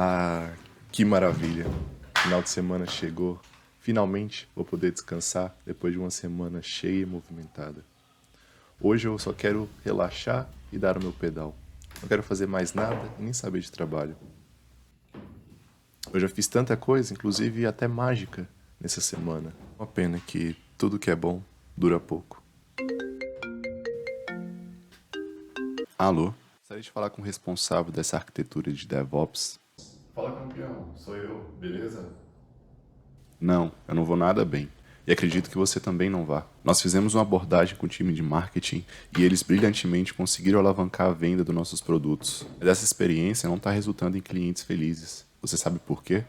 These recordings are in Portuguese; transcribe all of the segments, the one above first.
Ah, que maravilha! Final de semana chegou. Finalmente vou poder descansar depois de uma semana cheia e movimentada. Hoje eu só quero relaxar e dar o meu pedal. Não quero fazer mais nada e nem saber de trabalho. Eu já fiz tanta coisa, inclusive até mágica, nessa semana. Uma pena que tudo que é bom dura pouco. Alô? Gostaria de falar com o responsável dessa arquitetura de DevOps. Fala, campeão. Sou eu, beleza? Não, eu não vou nada bem. E acredito que você também não vá. Nós fizemos uma abordagem com o time de marketing e eles brilhantemente conseguiram alavancar a venda dos nossos produtos. Mas essa experiência não está resultando em clientes felizes. Você sabe por quê?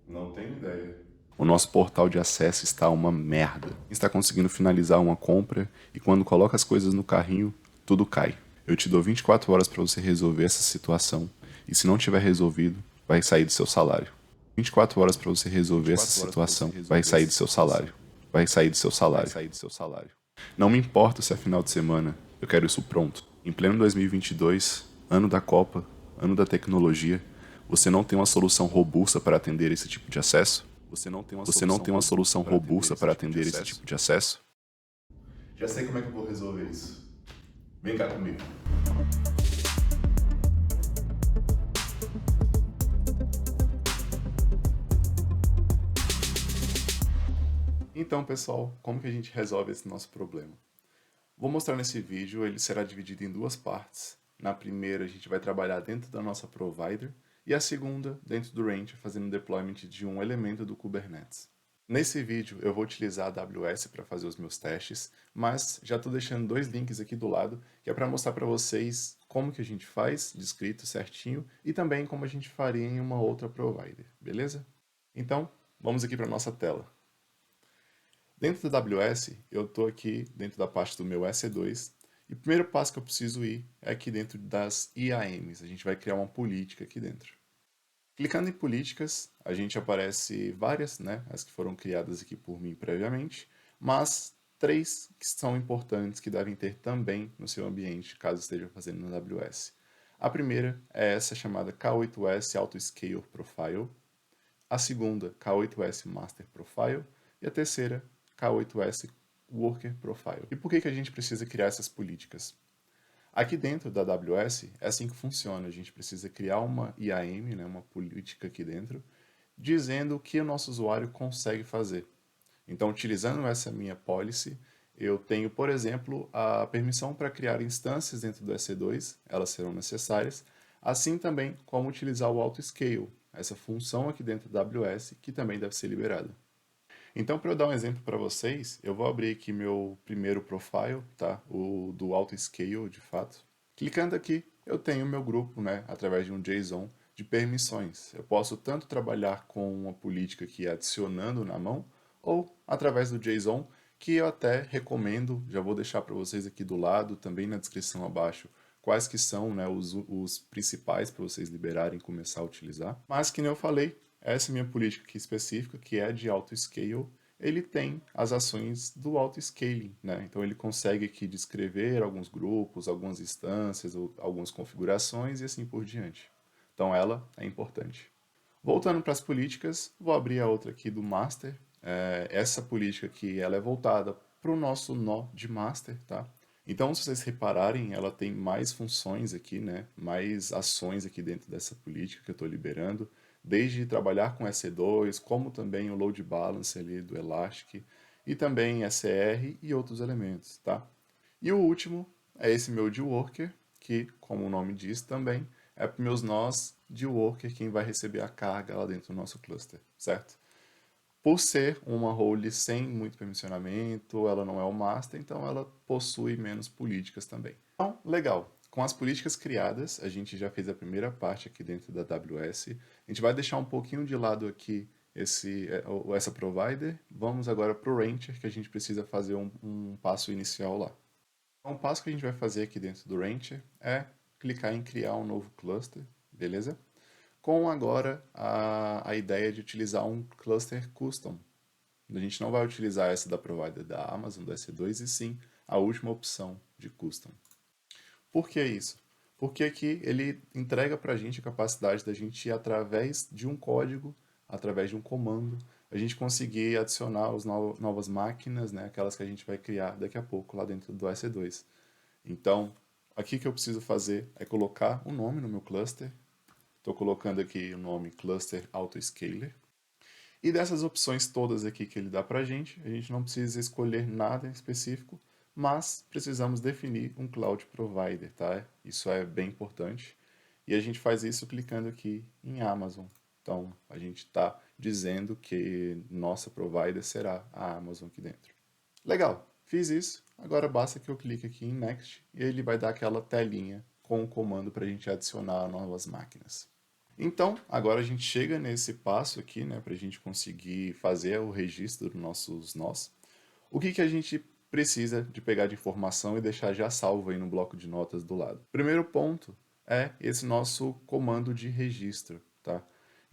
Não tenho ideia. O nosso portal de acesso está uma merda. Está conseguindo finalizar uma compra e quando coloca as coisas no carrinho, tudo cai. Eu te dou 24 horas para você resolver essa situação e se não tiver resolvido, vai sair do seu salário. 24 horas para você resolver essa situação, vai sair do seu salário. Vai sair do seu salário. Não me importa se é final de semana, eu quero isso pronto. Em pleno 2022, ano da Copa, ano da tecnologia, você não tem uma solução robusta para atender esse tipo de acesso? Você não tem uma solução robusta para atender esse tipo de acesso? Já sei como é que eu vou resolver isso. Vem cá comigo. Então, pessoal, como que a gente resolve esse nosso problema? Vou mostrar nesse vídeo, ele será dividido em duas partes. Na primeira, a gente vai trabalhar dentro da nossa provider e a segunda, dentro do Rancher, fazendo deployment de um elemento do Kubernetes. Nesse vídeo, eu vou utilizar a AWS para fazer os meus testes, mas já estou deixando dois links aqui do lado, que é para mostrar para vocês como que a gente faz, descrito certinho, e também como a gente faria em uma outra provider, beleza? Então, vamos aqui para a nossa tela. Dentro da AWS, eu estou aqui dentro da parte do meu EC2, e o primeiro passo que eu preciso ir é aqui dentro das IAMs. A gente vai criar uma política aqui dentro. Clicando em políticas, a gente aparece várias, né, as que foram criadas aqui por mim previamente, mas três que são importantes que devem ter também no seu ambiente, caso esteja fazendo na AWS. A primeira é essa chamada K8s Autoscale Profile, a segunda K8s Master Profile e a terceira K8s Worker Profile. E por que a gente precisa criar essas políticas? Aqui dentro da AWS é assim que funciona, a gente precisa criar uma IAM, né, uma política aqui dentro, dizendo o que o nosso usuário consegue fazer. Então, utilizando essa minha policy, eu tenho, por exemplo, a permissão para criar instâncias dentro do EC2, elas serão necessárias, assim também como utilizar o autoscale, essa função aqui dentro da AWS, que também deve ser liberada. Então, para eu dar um exemplo para vocês, eu vou abrir aqui meu primeiro profile, tá? O do autoscale, de fato. Clicando aqui, eu tenho meu grupo, né, através de um JSON de permissões. Eu posso tanto trabalhar com uma política aqui adicionando na mão, ou através do JSON, que eu até recomendo, já vou deixar para vocês aqui do lado, também na descrição abaixo, quais que são, né, os principais para vocês liberarem e começar a utilizar. Mas, que nem eu falei, essa minha política aqui específica, que é de auto-scale, ele tem as ações do auto-scaling, né? Então ele consegue aqui descrever alguns grupos, algumas instâncias, ou algumas configurações e assim por diante. Então ela é importante. Voltando para as políticas, vou abrir a outra aqui do master. Essa política aqui ela é voltada para o nosso nó de master, tá? Então, se vocês repararem, ela tem mais funções aqui, né? Mais ações aqui dentro dessa política que eu estou liberando, desde trabalhar com EC2, como também o load balance ali do Elastic, e também SR e outros elementos, tá? E o último é esse meu de worker, que, como o nome diz também, é para meus nós de worker quem vai receber a carga lá dentro do nosso cluster, certo? Por ser uma role sem muito permissionamento, ela não é o master, então ela possui menos políticas também. Então, legal. Com as políticas criadas, a gente já fez a primeira parte aqui dentro da AWS. A gente vai deixar um pouquinho de lado aqui essa provider. Vamos agora para o Rancher, que a gente precisa fazer um passo inicial lá. Então, o passo que a gente vai fazer aqui dentro do Rancher é clicar em criar um novo cluster, beleza? Com agora a ideia de utilizar um cluster custom. A gente não vai utilizar essa da provider da Amazon, do EC2, e sim a última opção de custom. Por que isso? Porque aqui ele entrega para a gente a capacidade da gente ir através de um código, através de um comando, a gente conseguir adicionar as novas máquinas, né, aquelas que a gente vai criar daqui a pouco lá dentro do EC2. Então, aqui que eu preciso fazer é colocar um nome no meu cluster. Estou colocando aqui o nome Cluster Autoscaler. E dessas opções todas aqui que ele dá para a gente não precisa escolher nada em específico, mas precisamos definir um Cloud Provider, tá? Isso é bem importante. E a gente faz isso clicando aqui em Amazon. Então, a gente está dizendo que nossa provider será a Amazon aqui dentro. Legal, fiz isso. Agora basta que eu clique aqui em Next e ele vai dar aquela telinha com o comando para a gente adicionar novas máquinas. Então, agora a gente chega nesse passo aqui, né, para a gente conseguir fazer o registro dos nossos nós. O que que a gente precisa de pegar de informação e deixar já salvo aí no bloco de notas do lado? Primeiro ponto é esse nosso comando de registro, tá?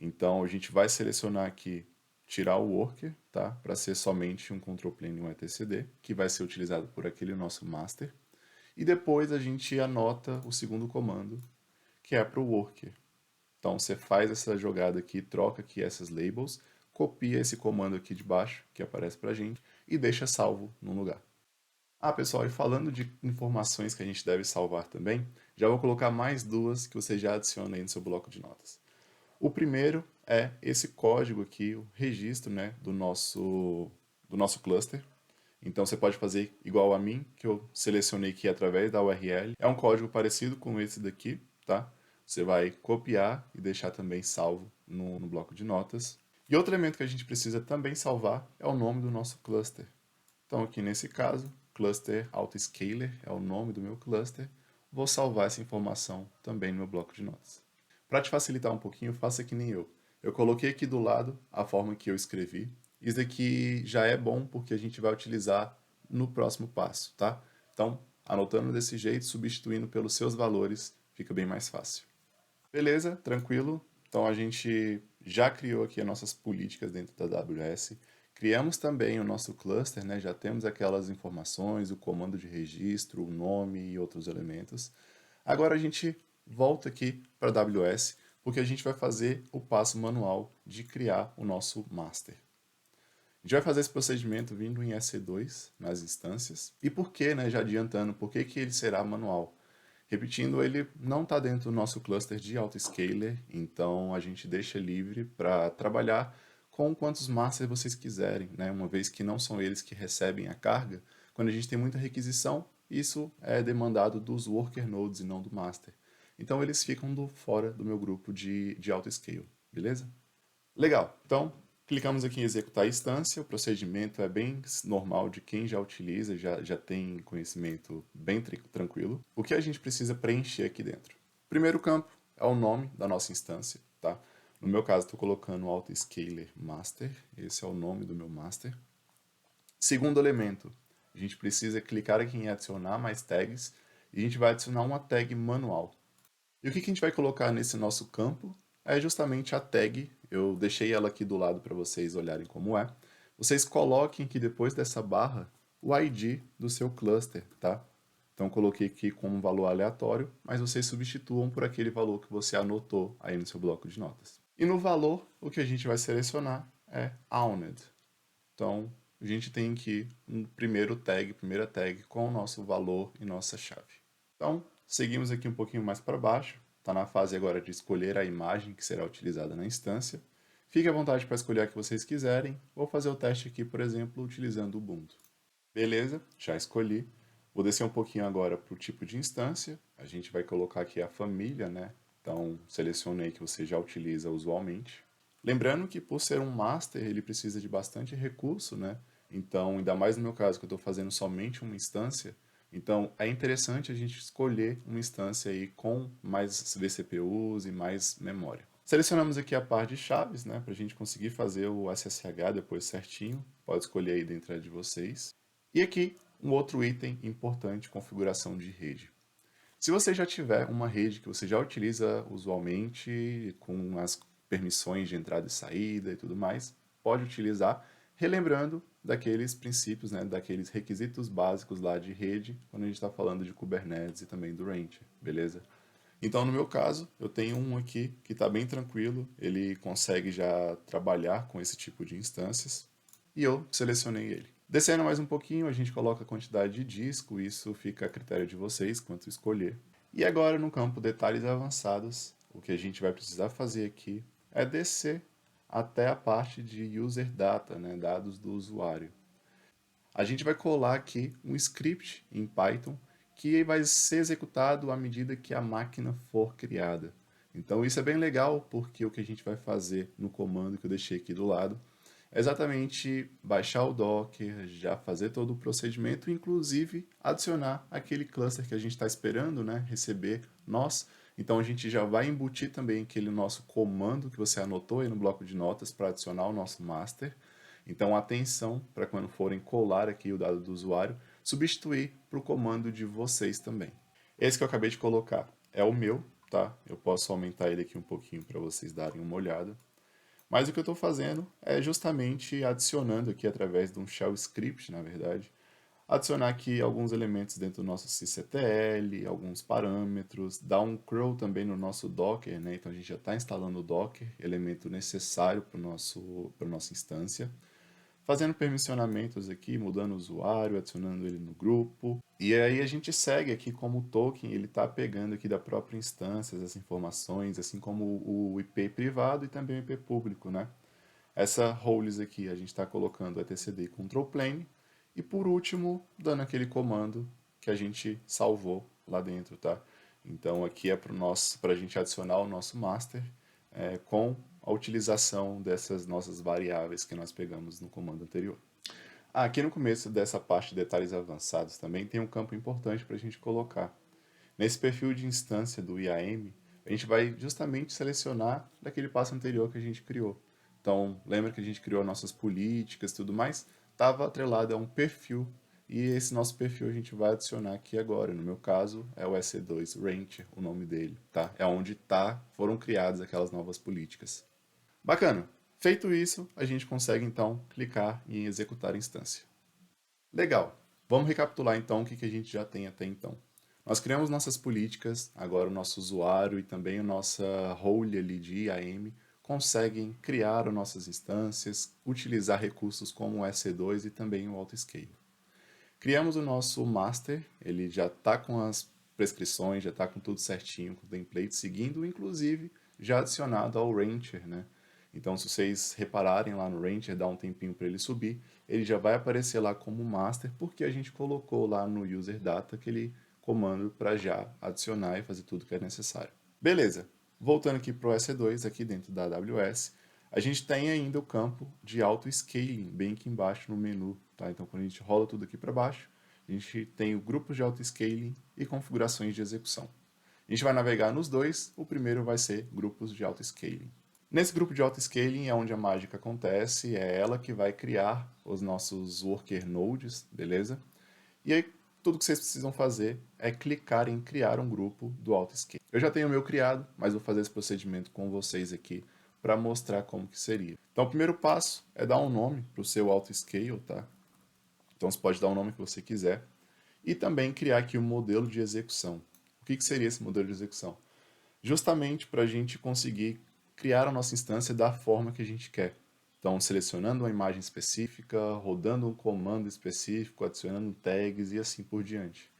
Então, a gente vai selecionar aqui tirar o worker, tá? Para ser somente um control plane e um etcd, que vai ser utilizado por aquele nosso master. E depois a gente anota o segundo comando, que é para o worker. Então você faz essa jogada aqui, troca aqui essas labels, copia esse comando aqui de baixo, que aparece pra gente, e deixa salvo num lugar. Ah, pessoal, e falando de informações que a gente deve salvar também, já vou colocar mais duas que você já adiciona aí no seu bloco de notas. O primeiro é esse código aqui, o registro, né, do nosso cluster. Então você pode fazer igual a mim, que eu selecionei aqui através da URL. É um código parecido com esse daqui, tá? Você vai copiar e deixar também salvo no bloco de notas. E outro elemento que a gente precisa também salvar é o nome do nosso cluster. Então aqui nesse caso, cluster autoscaler é o nome do meu cluster. Vou salvar essa informação também no meu bloco de notas. Para te facilitar um pouquinho, faça que nem eu. Eu coloquei aqui do lado a forma que eu escrevi. Isso aqui já é bom porque a gente vai utilizar no próximo passo, tá? Então, anotando desse jeito, substituindo pelos seus valores, fica bem mais fácil. Beleza, tranquilo. Então a gente já criou aqui as nossas políticas dentro da AWS. Criamos também o nosso cluster, né? Já temos aquelas informações, o comando de registro, o nome e outros elementos. Agora a gente volta aqui para a AWS, porque a gente vai fazer o passo manual de criar o nosso master. A gente vai fazer esse procedimento vindo em EC2 nas instâncias. E por que, né, já adiantando, por que que ele será manual? Repetindo, ele não está dentro do nosso cluster de autoscaler, então a gente deixa livre para trabalhar com quantos masters vocês quiserem, né? Uma vez que não são eles que recebem a carga, quando a gente tem muita requisição, isso é demandado dos worker nodes e não do master. Então eles ficam fora do meu grupo de autoscale, beleza? Legal, então clicamos aqui em executar a instância, o procedimento é bem normal de quem já utiliza, já tem conhecimento bem tranquilo. O que a gente precisa preencher aqui dentro? Primeiro campo é o nome da nossa instância, tá? No meu caso, estou colocando Autoscaler Master, esse é o nome do meu master. Segundo elemento, a gente precisa clicar aqui em adicionar mais tags e a gente vai adicionar uma tag manual. E o que a gente vai colocar nesse nosso campo é justamente a tag. Eu deixei ela aqui do lado para vocês olharem como é. Vocês coloquem aqui depois dessa barra o ID do seu cluster, tá? Então coloquei aqui como um valor aleatório, mas vocês substituam por aquele valor que você anotou aí no seu bloco de notas. E no valor, o que a gente vai selecionar é owned. Então, a gente tem aqui um primeira tag com o nosso valor e nossa chave. Então, seguimos aqui um pouquinho mais para baixo. Está na fase agora de escolher a imagem que será utilizada na instância. Fique à vontade para escolher a que vocês quiserem. Vou fazer o teste aqui, por exemplo, utilizando o Ubuntu. Beleza, já escolhi. Vou descer um pouquinho agora para o tipo de instância. A gente vai colocar aqui a família, né? Então, selecione aí que você já utiliza usualmente. Lembrando que por ser um master, ele precisa de bastante recurso, né? Então, ainda mais no meu caso, que eu estou fazendo somente uma instância, então é interessante a gente escolher uma instância aí com mais vCPUs e mais memória. Selecionamos aqui a parte de chaves, né, para a gente conseguir fazer o SSH depois certinho. Pode escolher aí dentro de vocês. E aqui, um outro item importante, configuração de rede. Se você já tiver uma rede que você já utiliza usualmente, com as permissões de entrada e saída e tudo mais, pode utilizar, relembrando daqueles princípios, né, daqueles requisitos básicos lá de rede, quando a gente está falando de Kubernetes e também do Rancher, beleza? Então, no meu caso, eu tenho um aqui que está bem tranquilo, ele consegue já trabalhar com esse tipo de instâncias, e eu selecionei ele. Descendo mais um pouquinho, a gente coloca a quantidade de disco, isso fica a critério de vocês quanto escolher. E agora, no campo detalhes avançados, o que a gente vai precisar fazer aqui é descer até a parte de user data, né, dados do usuário. A gente vai colar aqui um script em Python que vai ser executado à medida que a máquina for criada. Então isso é bem legal porque o que a gente vai fazer no comando que eu deixei aqui do lado é exatamente baixar o Docker, já fazer todo o procedimento, inclusive adicionar aquele cluster que a gente está esperando, né, receber nós. Então a gente já vai embutir também aquele nosso comando que você anotou aí no bloco de notas para adicionar o nosso master. Então, atenção para quando forem colar aqui o dado do usuário, substituir para o comando de vocês também. Esse que eu acabei de colocar é o meu, tá? Eu posso aumentar ele aqui um pouquinho para vocês darem uma olhada. Mas o que eu estou fazendo é justamente adicionando aqui através de um shell script, na verdade, adicionar aqui alguns elementos dentro do nosso sysctl, alguns parâmetros, dar um curl também no nosso Docker, né? Então a gente já está instalando o Docker, elemento necessário para a nossa instância, fazendo permissionamentos aqui, mudando o usuário, adicionando ele no grupo. E aí a gente segue aqui como o token, ele está pegando aqui da própria instância as informações, assim como o IP privado e também o IP público, né? Essa roles aqui a gente está colocando etcd control plane e por último dando aquele comando que a gente salvou lá dentro, tá? Então aqui é para a gente adicionar o nosso master com a utilização dessas nossas variáveis que nós pegamos no comando anterior. Aqui no começo dessa parte de detalhes avançados também tem um campo importante para a gente colocar. Nesse perfil de instância do IAM, a gente vai justamente selecionar daquele passo anterior que a gente criou. Então, lembra que a gente criou nossas políticas e tudo mais? Estava atrelado a um perfil, e esse nosso perfil a gente vai adicionar aqui agora. No meu caso, é o EC2 Rancher, o nome dele, tá? É onde foram criadas aquelas novas políticas. Bacana! Feito isso, a gente consegue então clicar em executar a instância. Legal. Vamos recapitular então o que a gente já tem até então. Nós criamos nossas políticas, agora o nosso usuário e também a nossa role ali de IAM conseguem criar as nossas instâncias, utilizar recursos como o EC2 e também o Autoscale. Criamos o nosso master, ele já está com as prescrições, já está com tudo certinho, com o template seguindo, inclusive já adicionado ao Rancher, né? Então, se vocês repararem lá no Rancher, dá um tempinho para ele subir, ele já vai aparecer lá como master, porque a gente colocou lá no user data aquele comando para já adicionar e fazer tudo que é necessário. Beleza, voltando aqui para o EC2, aqui dentro da AWS, a gente tem ainda o campo de auto-scaling, bem aqui embaixo no menu, tá? Então, quando a gente rola tudo aqui para baixo, a gente tem o grupo de auto-scaling e configurações de execução. A gente vai navegar nos dois, o primeiro vai ser grupos de auto-scaling. Nesse grupo de auto-scaling é onde a mágica acontece, é ela que vai criar os nossos worker nodes, beleza? E aí, tudo que vocês precisam fazer é clicar em criar um grupo do auto-scaling. Eu já tenho o meu criado, mas vou fazer esse procedimento com vocês aqui para mostrar como que seria. Então, o primeiro passo é dar um nome para o seu auto-scale, tá? Então, você pode dar o nome que você quiser. E também criar aqui um modelo de execução. O que seria esse modelo de execução? Justamente para a gente conseguir criar a nossa instância da forma que a gente quer. Então, selecionando uma imagem específica, rodando um comando específico, adicionando tags e assim por diante.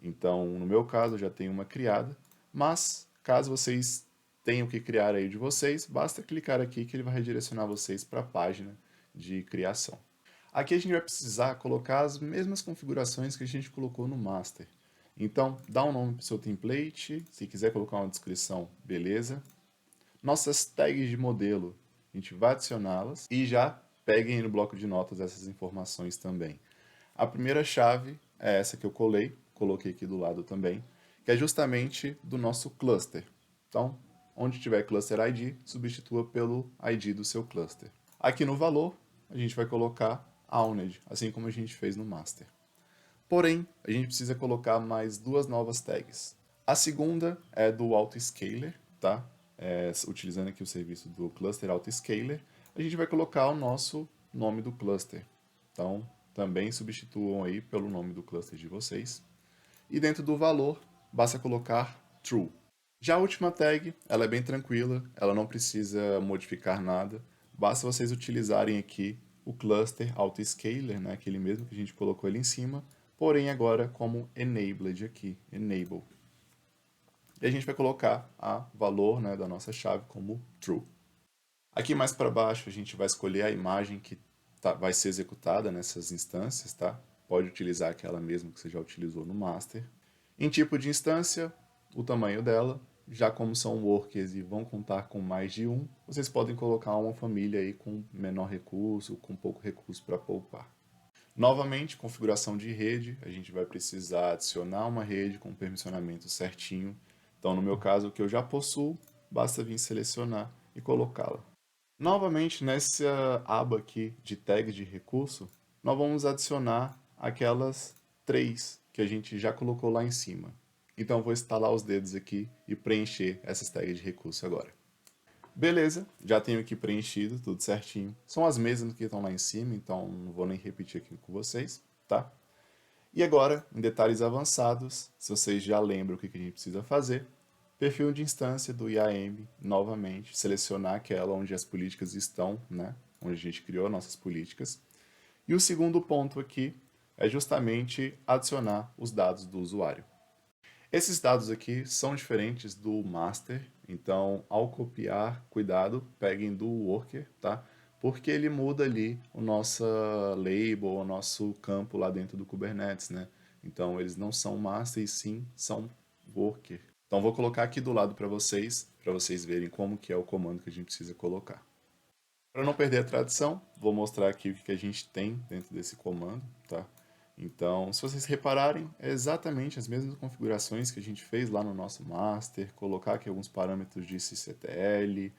Então, no meu caso, eu já tenho uma criada, mas caso vocês tenham que criar aí de vocês, basta clicar aqui que ele vai redirecionar vocês para a página de criação. Aqui a gente vai precisar colocar as mesmas configurações que a gente colocou no master. Então, dá um nome para o seu template, se quiser colocar uma descrição, beleza. Nossas tags de modelo, a gente vai adicioná-las e já peguem no bloco de notas essas informações também. A primeira chave é essa que eu coloquei aqui do lado também, que é justamente do nosso cluster. Então, onde tiver cluster ID, substitua pelo ID do seu cluster. Aqui no valor, a gente vai colocar owned, assim como a gente fez no master. Porém, a gente precisa colocar mais duas novas tags. A segunda é do Autoscaler, tá? Utilizando aqui o serviço do Cluster Autoscaler, a gente vai colocar o nosso nome do cluster. Então, também substituam aí pelo nome do cluster de vocês. E dentro do valor, basta colocar true. Já a última tag, ela é bem tranquila, ela não precisa modificar nada, basta vocês utilizarem aqui o cluster autoscaler, né, aquele mesmo que a gente colocou ali em cima, porém agora como enabled aqui, enable. E a gente vai colocar a valor, né, da nossa chave como true. Aqui mais para baixo a gente vai escolher a imagem que vai ser executada nessas instâncias, tá? Pode utilizar aquela mesma que você já utilizou no master. Em tipo de instância, o tamanho dela, já como são workers e vão contar com mais de um, vocês podem colocar uma família aí com menor recurso, com pouco recurso para poupar. Novamente, configuração de rede, a gente vai precisar adicionar uma rede com permissionamento certinho. Então, no meu caso, o que eu já possuo, basta vir selecionar e colocá-la. Novamente, nessa aba aqui de tags de recurso, nós vamos adicionar aquelas três que a gente já colocou lá em cima. Então, eu vou estalar os dedos aqui e preencher essas tags de recurso agora. Beleza, já tenho aqui preenchido, tudo certinho. São as mesmas que estão lá em cima, então não vou nem repetir aqui com vocês, tá? E agora, em detalhes avançados, se vocês já lembram o que a gente precisa fazer, perfil de instância do IAM, novamente, selecionar aquela onde as políticas estão, né? Onde a gente criou nossas políticas. E o segundo ponto aqui é justamente adicionar os dados do usuário. Esses dados aqui são diferentes do master, então ao copiar, cuidado, peguem do worker, tá? Porque ele muda ali o nosso label, o nosso campo lá dentro do Kubernetes, né? Então eles não são master e sim são worker. Então vou colocar aqui do lado para vocês verem como que é o comando que a gente precisa colocar. Para não perder a tradição, vou mostrar aqui o que a gente tem dentro desse comando, tá? Então, se vocês repararem, é exatamente as mesmas configurações que a gente fez lá no nosso master, colocar aqui alguns parâmetros de sysctl,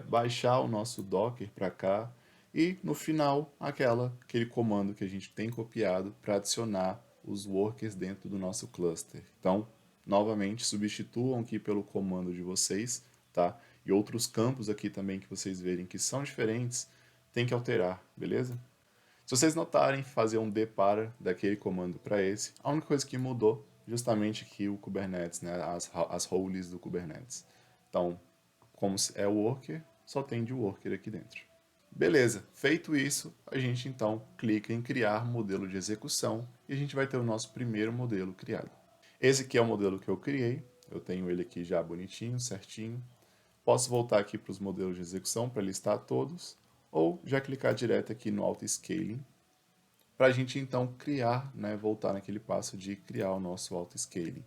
baixar o nosso Docker para cá e, no final, aquele comando que a gente tem copiado para adicionar os workers dentro do nosso cluster. Então, novamente, substituam aqui pelo comando de vocês, tá? E outros campos aqui também que vocês verem que são diferentes, tem que alterar, beleza? Se vocês notarem, fazer um dpara daquele comando para esse, a única coisa que mudou justamente aqui o Kubernetes, né, as roles do Kubernetes. Então, como é o worker, só tem de worker aqui dentro. Beleza, feito isso, a gente então clica em criar modelo de execução e a gente vai ter o nosso primeiro modelo criado. Esse aqui é o modelo que eu criei, eu tenho ele aqui já bonitinho, certinho. Posso voltar aqui para os modelos de execução para listar todos, ou já clicar direto aqui no Auto-Scaling, para a gente então criar, né, voltar naquele passo de criar o nosso Auto-Scaling.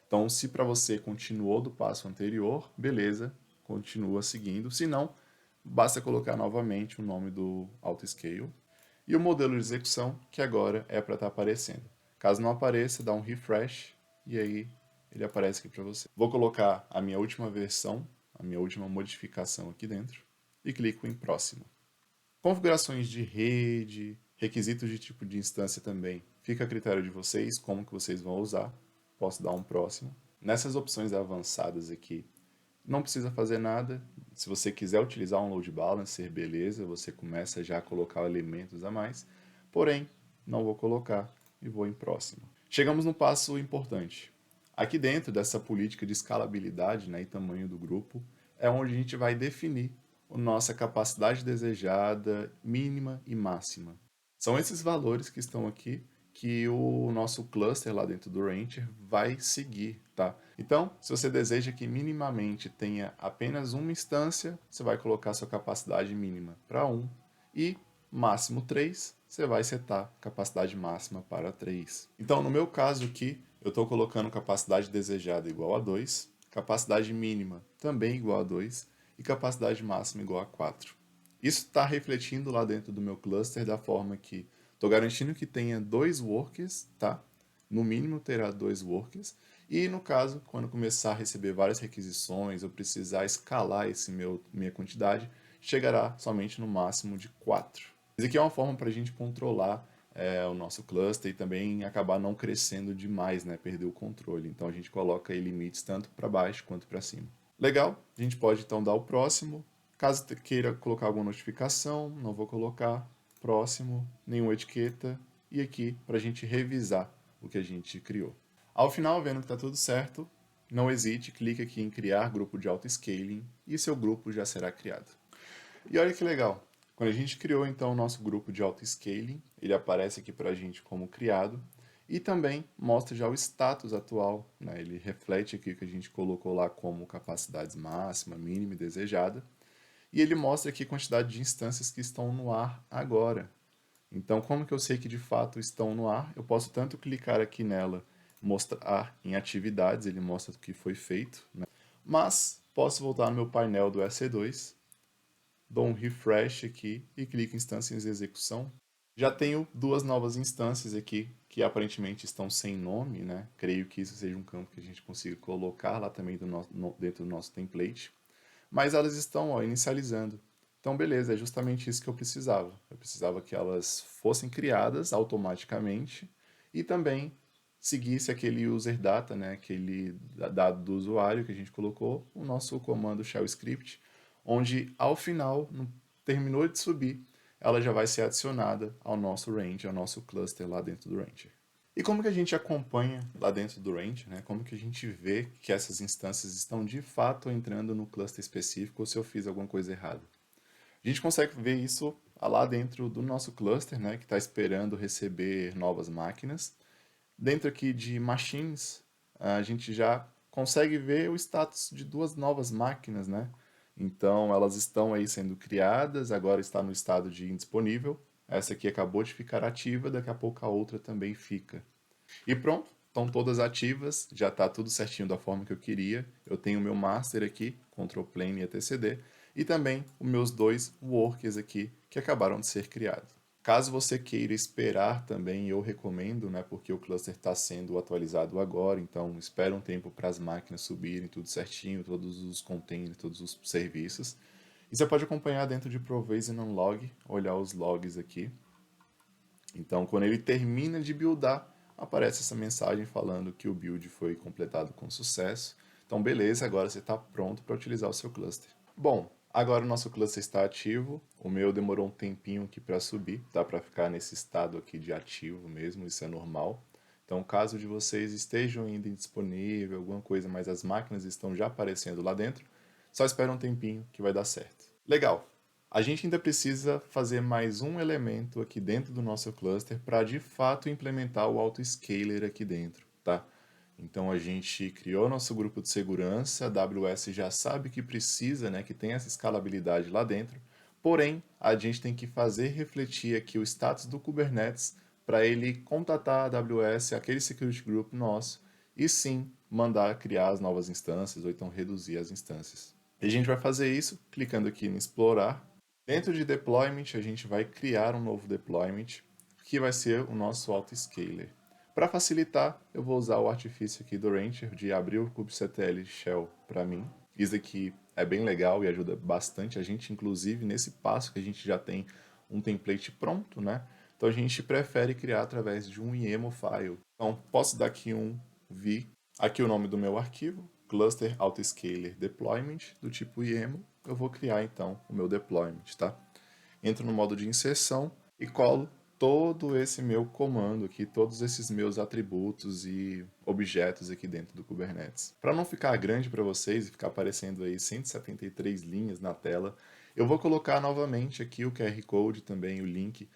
Então, se para você continuou do passo anterior, beleza, continua seguindo. Se não, basta colocar novamente o nome do Auto-Scale e o modelo de execução, que agora é para estar aparecendo. Caso não apareça, dá um refresh e aí ele aparece aqui para você. Vou colocar a minha última versão, a minha última modificação aqui dentro e clico em próximo. Configurações de rede, requisitos de tipo de instância também. Fica a critério de vocês, como que vocês vão usar. Posso dar um próximo. Nessas opções avançadas aqui, não precisa fazer nada. Se você quiser utilizar um load balancer, beleza, você começa já a colocar elementos a mais. Porém, não vou colocar e vou em próximo. Chegamos no passo importante. Aqui dentro dessa política de escalabilidade, né, e tamanho do grupo, é onde a gente vai definir a nossa capacidade desejada mínima e máxima. São esses valores que estão aqui que o nosso cluster lá dentro do Rancher vai seguir, tá? Então, se você deseja que minimamente tenha apenas uma instância, você vai colocar sua capacidade mínima para 1 e máximo 3, você vai setar capacidade máxima para 3. Então, no meu caso aqui, eu estou colocando capacidade desejada igual a 2, capacidade mínima também igual a 2 e capacidade máxima igual a 4. Isso está refletindo lá dentro do meu cluster da forma que estou garantindo que tenha 2 workers, tá? No mínimo terá 2 workers. E no caso, quando começar a receber várias requisições, eu precisar escalar minha quantidade, chegará somente no máximo de 4. Isso aqui é uma forma para a gente controlar o nosso cluster e também acabar não crescendo demais, né? Perder o controle. Então a gente coloca aí limites tanto para baixo quanto para cima. Legal, a gente pode então dar o próximo. Caso queira colocar alguma notificação, não vou colocar. Próximo, nenhuma etiqueta. E aqui para a gente revisar o que a gente criou. Ao final, vendo que está tudo certo, não hesite, clique aqui em criar grupo de auto-scaling e seu grupo já será criado. E olha que legal, quando a gente criou então o nosso grupo de auto-scaling, ele aparece aqui para a gente como criado e também mostra já o status atual, né? Ele reflete aqui o que a gente colocou lá como capacidades máxima, mínima e desejada, e ele mostra aqui a quantidade de instâncias que estão no ar agora. Então, como que eu sei que de fato estão no ar? Eu posso tanto clicar aqui nela, mostrar em atividades, ele mostra o que foi feito, né? Mas posso voltar no meu painel do EC2, dou um refresh aqui e clico em instâncias em execução. Já tenho duas novas instâncias aqui que aparentemente estão sem nome, né? Creio que isso seja um campo que a gente consiga colocar lá também dentro do nosso template. Mas elas estão inicializando. Então, beleza, é justamente isso que eu precisava. Eu precisava que elas fossem criadas automaticamente e também seguisse aquele user data, né, aquele dado do usuário que a gente colocou, o nosso comando shell script, onde ao final, terminou de subir, ela já vai ser adicionada ao nosso range, ao nosso cluster lá dentro do Ranger. E como que a gente acompanha lá dentro do Range, né? Como que a gente vê que essas instâncias estão de fato entrando no cluster específico ou se eu fiz alguma coisa errada? A gente consegue ver isso lá dentro do nosso cluster, né? Que está esperando receber novas máquinas. Dentro aqui de Machines, a gente já consegue ver o status de duas novas máquinas, né? Então, elas estão aí sendo criadas, agora está no estado de indisponível. Essa aqui acabou de ficar ativa, daqui a pouco a outra também fica. E pronto, estão todas ativas, já está tudo certinho da forma que eu queria. Eu tenho o meu master aqui, control plane e etcd, e também os meus dois workers aqui que acabaram de ser criados. Caso você queira esperar também, eu recomendo, né, porque o cluster está sendo atualizado agora, então espera um tempo para as máquinas subirem tudo certinho, todos os containers, todos os serviços. E você pode acompanhar dentro de Provision Log, olhar os logs aqui. Então, quando ele termina de buildar, aparece essa mensagem falando que o build foi completado com sucesso. Então, beleza, agora você está pronto para utilizar o seu cluster. Bom, agora o nosso cluster está ativo. O meu demorou um tempinho aqui para subir, dá para ficar nesse estado aqui de ativo mesmo, isso é normal. Então, caso de vocês estejam ainda indisponível, alguma coisa, mas as máquinas estão já aparecendo lá dentro, só espera um tempinho que vai dar certo. Legal. A gente ainda precisa fazer mais um elemento aqui dentro do nosso cluster para de fato implementar o autoscaler aqui dentro, tá? Então a gente criou nosso grupo de segurança, a AWS já sabe que precisa, né, que tem essa escalabilidade lá dentro, porém a gente tem que fazer refletir aqui o status do Kubernetes para ele contatar a AWS, aquele security group nosso, e sim mandar criar as novas instâncias ou então reduzir as instâncias. E a gente vai fazer isso clicando aqui em explorar. Dentro de deployment, a gente vai criar um novo deployment, que vai ser o nosso autoscaler. Para facilitar, eu vou usar o artifício aqui do Rancher de abrir o kubectl shell para mim. Isso aqui é bem legal e ajuda bastante a gente, inclusive nesse passo que a gente já tem um template pronto, né? Então a gente prefere criar através de um YAML file. Então posso dar aqui um v, aqui o nome do meu arquivo, cluster autoscaler deployment do tipo YAML. Eu vou criar então o meu deployment, tá? Entro no modo de inserção e colo todo esse meu comando aqui, todos esses meus atributos e objetos aqui dentro do Kubernetes. Para não ficar grande para vocês e ficar aparecendo aí 173 linhas na tela, eu vou colocar novamente aqui o QR Code também, o link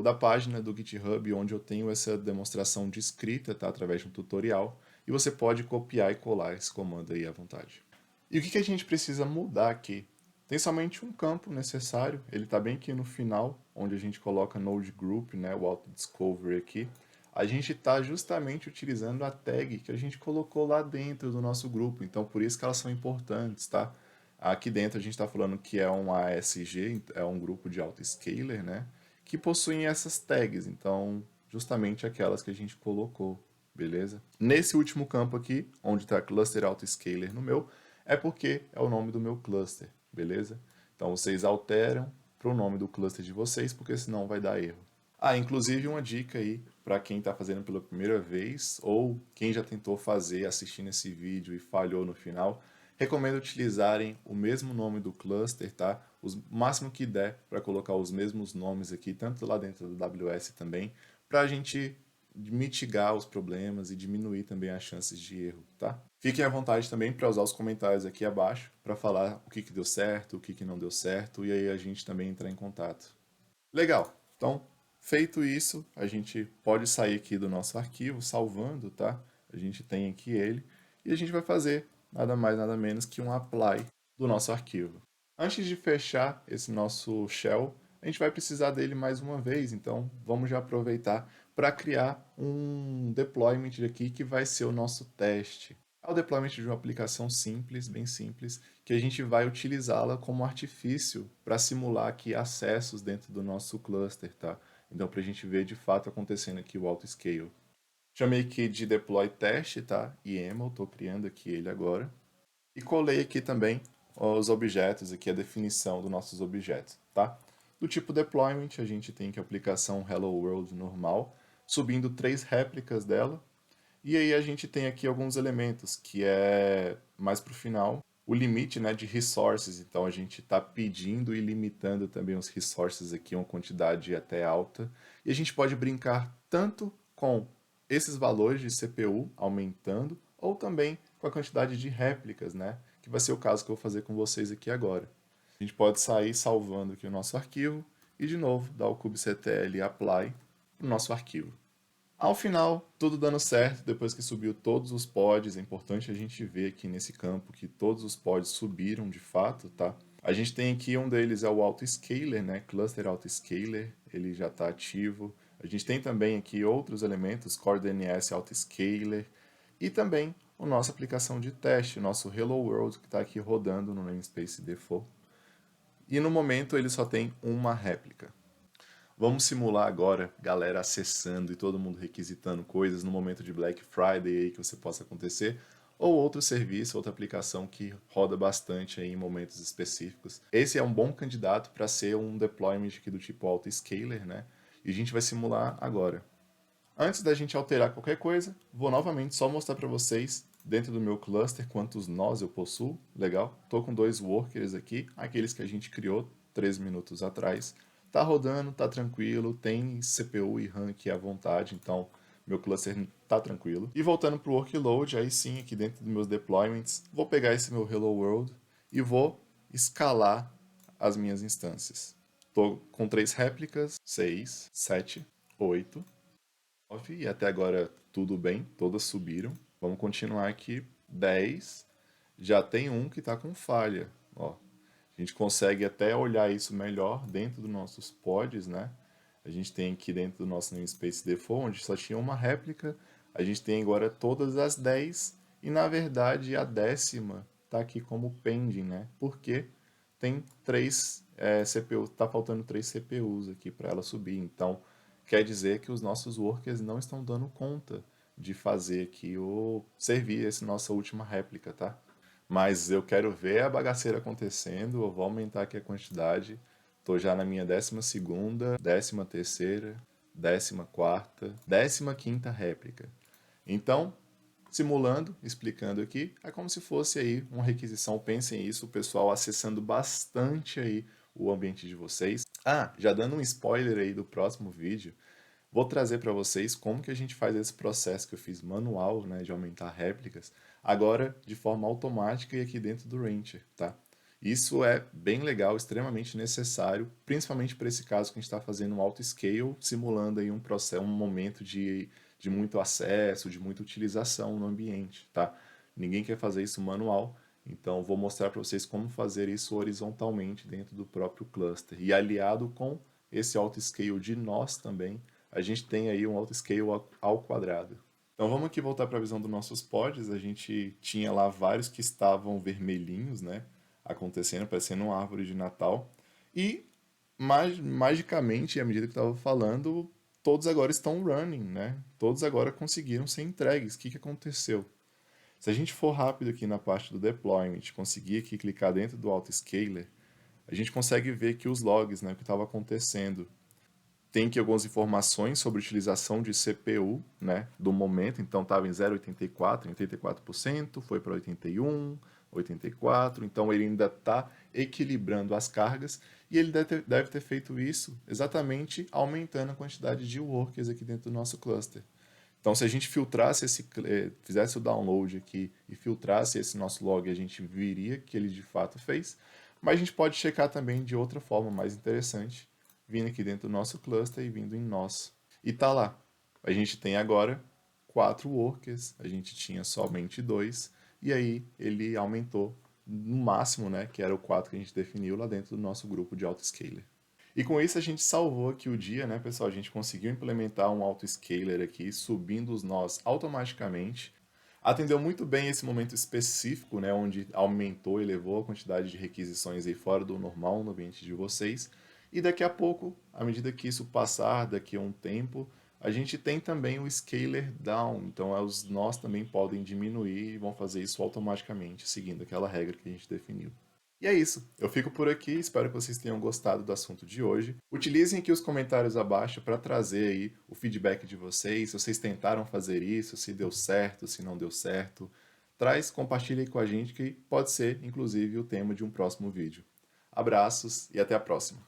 da página do GitHub, onde eu tenho essa demonstração de escrita, tá? Através de um tutorial, e você pode copiar e colar esse comando aí à vontade. E o que a gente precisa mudar aqui? Tem somente um campo necessário, ele está bem aqui no final, onde a gente coloca Node Group, né, o Auto Discovery aqui. A gente está justamente utilizando a tag que a gente colocou lá dentro do nosso grupo, então por isso que elas são importantes, tá? Aqui dentro a gente está falando que é um ASG, é um grupo de autoscaler, né, que possuem essas tags, então justamente aquelas que a gente colocou, beleza? Nesse último campo aqui, onde está Cluster Autoscaler no meu, é porque é o nome do meu cluster, beleza? Então vocês alteram para o nome do cluster de vocês, porque senão vai dar erro. Ah, inclusive uma dica aí para quem está fazendo pela primeira vez ou quem já tentou fazer assistindo esse vídeo e falhou no final, recomendo utilizarem o mesmo nome do cluster, tá? O máximo que der para colocar os mesmos nomes aqui, tanto lá dentro do AWS também, para a gente mitigar os problemas e diminuir também as chances de erro, tá? Fiquem à vontade também para usar os comentários aqui abaixo para falar o que deu certo, o que não deu certo e aí a gente também entrar em contato. Legal. Então, feito isso, a gente pode sair aqui do nosso arquivo, salvando, tá? A gente tem aqui ele e a gente vai fazer nada mais, nada menos que um apply do nosso arquivo. Antes de fechar esse nosso shell, a gente vai precisar dele mais uma vez, então vamos já aproveitar para criar um deployment aqui que vai ser o nosso teste. É o deployment de uma aplicação simples, bem simples, que a gente vai utilizá-la como artifício para simular aqui acessos dentro do nosso cluster, tá? Então, para a gente ver de fato acontecendo aqui o autoscale. Chamei aqui de deploy test, tá? YAML, estou criando aqui ele agora. E colei aqui também os objetos, aqui a definição dos nossos objetos, tá? Do tipo deployment, a gente tem aqui a aplicação Hello World normal, subindo 3 réplicas dela, e aí a gente tem aqui alguns elementos, que é mais para o final, o limite, né, de resources. Então a gente está pedindo e limitando também os resources aqui, uma quantidade até alta. E a gente pode brincar tanto com esses valores de CPU aumentando, ou também com a quantidade de réplicas, né? Que vai ser o caso que eu vou fazer com vocês aqui agora. A gente pode sair salvando aqui o nosso arquivo e de novo dar o kubectl apply para o nosso arquivo. Ao final, tudo dando certo, depois que subiu todos os pods, é importante a gente ver aqui nesse campo que todos os pods subiram de fato, tá? A gente tem aqui um deles é o autoscaler, né? Cluster autoscaler, ele já está ativo. A gente tem também aqui outros elementos, Core DNS autoscaler e também a nossa aplicação de teste, o nosso Hello World que está aqui rodando no namespace default. E no momento ele só tem uma réplica. Vamos simular agora, galera acessando e todo mundo requisitando coisas no momento de Black Friday aí que você possa acontecer, ou outro serviço, outra aplicação que roda bastante aí em momentos específicos. Esse é um bom candidato para ser um deployment aqui do tipo autoscaler, né? E a gente vai simular agora. Antes da gente alterar qualquer coisa, vou novamente só mostrar para vocês dentro do meu cluster quantos nós eu possuo. Legal? Estou com 2 workers aqui, aqueles que a gente criou 3 minutos atrás. Tá rodando, tá tranquilo, tem CPU e RAM aqui à vontade, então meu cluster tá tranquilo. E voltando para o workload, aí sim, aqui dentro dos meus deployments, vou pegar esse meu Hello World e vou escalar as minhas instâncias. Estou com 3 réplicas, 6, 7, 8, 9, e até agora tudo bem, todas subiram. Vamos continuar aqui, 10, já tem um que está com falha, ó. A gente consegue até olhar isso melhor dentro dos nossos pods, né? A gente tem aqui dentro do nosso namespace default, onde só tinha uma réplica, a gente tem agora todas as 10 e na verdade a 10ª está aqui como pending, né? Porque tem 3 CPUs, está faltando 3 CPUs aqui para ela subir. Então quer dizer que os nossos workers não estão dando conta de fazer aqui o servir essa nossa última réplica, tá? Mas eu quero ver a bagaceira acontecendo, eu vou aumentar aqui a quantidade. Tô já na minha 12ª, 13ª, 14ª, 15ª réplica. Então, simulando, explicando aqui, é como se fosse aí uma requisição, pensem isso, o pessoal acessando bastante aí o ambiente de vocês. Ah, já dando um spoiler aí do próximo vídeo, vou trazer para vocês como que a gente faz esse processo que eu fiz manual, né, de aumentar réplicas, agora de forma automática e aqui dentro do Rancher, tá? Isso é bem legal, extremamente necessário, principalmente para esse caso que a gente está fazendo um auto-scale, simulando aí um processo, um momento de muito acesso, de muita utilização no ambiente, tá? Ninguém quer fazer isso manual, então vou mostrar para vocês como fazer isso horizontalmente dentro do próprio cluster. E aliado com esse auto-scale de nós também, a gente tem aí um autoscale ao quadrado. Então vamos aqui voltar para a visão dos nossos pods. A gente tinha lá vários que estavam vermelhinhos, né? Acontecendo, parecendo uma árvore de Natal. E magicamente, à medida que eu estava falando, todos agora estão running, né? Todos agora conseguiram ser entregues. O que aconteceu? Se a gente for rápido aqui na parte do deployment, conseguir aqui clicar dentro do autoscaler, a gente consegue ver que os logs, né, o que estava acontecendo. Tem aqui algumas informações sobre utilização de CPU, né, do momento, então estava em 0,84, 84%, foi para 81, 84, então ele ainda está equilibrando as cargas e ele deve ter feito isso exatamente aumentando a quantidade de workers aqui dentro do nosso cluster. Então, se a gente filtrasse fizesse o download aqui e filtrasse esse nosso log, a gente viria que ele de fato fez. Mas a gente pode checar também de outra forma mais interessante, vindo aqui dentro do nosso cluster e vindo em nós. E tá lá. A gente tem agora 4 workers, a gente tinha somente 2, e aí ele aumentou no máximo, né, que era o 4 que a gente definiu lá dentro do nosso grupo de autoscaler. E com isso a gente salvou aqui o dia, né, pessoal? A gente conseguiu implementar um autoscaler aqui, subindo os nós automaticamente. Atendeu muito bem esse momento específico, né, onde aumentou e elevou a quantidade de requisições aí fora do normal no ambiente de vocês. E daqui a pouco, à medida que isso passar, daqui a um tempo, a gente tem também o scaler down. Então, os nós também podem diminuir e vão fazer isso automaticamente, seguindo aquela regra que a gente definiu. E é isso. Eu fico por aqui, espero que vocês tenham gostado do assunto de hoje. Utilizem aqui os comentários abaixo para trazer aí o feedback de vocês, se vocês tentaram fazer isso, se deu certo, se não deu certo. Compartilhe aí com a gente que pode ser, inclusive, o tema de um próximo vídeo. Abraços e até a próxima.